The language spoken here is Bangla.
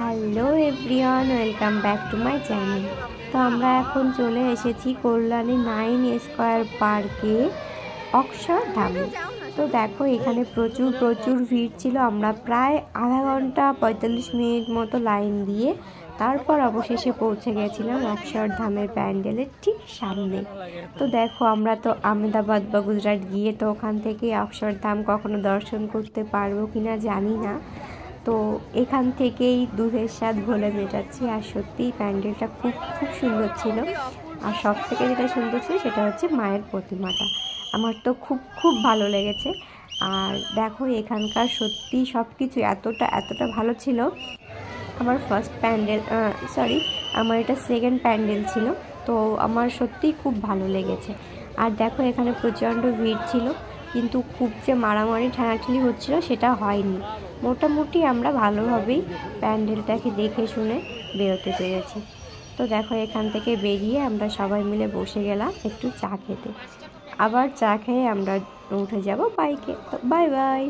Hello everyone, welcome back to my channel. তো আমরা এখন চলে এসেছি কল্যাণী 9 স্কোয়ার পার্কে অক্ষরধামে। তো দেখো এখানে প্রচুর ভিড় ছিল। আমরা প্রায় আধা ঘন্টা 45 মিনিট মতো লাইন দিয়ে তারপর অবশেষে পৌঁছে গেছিলাম অক্ষরধামের প্যান্ডেলের ঠিক সামনে। তো দেখো আমরা তো আহমেদাবাদ বা গুজরাট গিয়ে তো ওখান থেকে অক্ষরধাম কখনো দর্শন করতে পারবো কিনা জানি না। তো এখান থেকেই দুধের স্বাদ ঘোলে মেটাচ্ছি। আর সত্যিই প্যান্ডেলটা খুব সুন্দর ছিল। আর সব থেকে যেটা সুন্দর ছিল সেটা হচ্ছে মায়ের প্রতিমাটা। আমার তো খুব ভালো লেগেছে। আর দেখো এখানকার সত্যি সব কিছু এতটা ভালো ছিল। আমার ফার্স্ট প্যান্ডেল আমার এটা সেকেন্ড প্যান্ডেল ছিল। তো আমার সত্যিই খুব ভালো লেগেছে। আর দেখো এখানে প্রচণ্ড ভিড় ছিল, কিন্তু খুব যে মারামারি ঠেলাঠেলি হচ্ছিল সেটা হয়নি। মোটামুটি আমরা ভালোভাবেই প্যান্ডেলটাকে দেখে শুনে বেরোতে পেরেছি। তো দেখো এখান থেকে বেরিয়ে আমরা সবাই মিলে বসে গেলাম একটু চা খেতে। আবার চা খেয়ে আমরা উঠে যাব বাইকে। তো বাই বাই।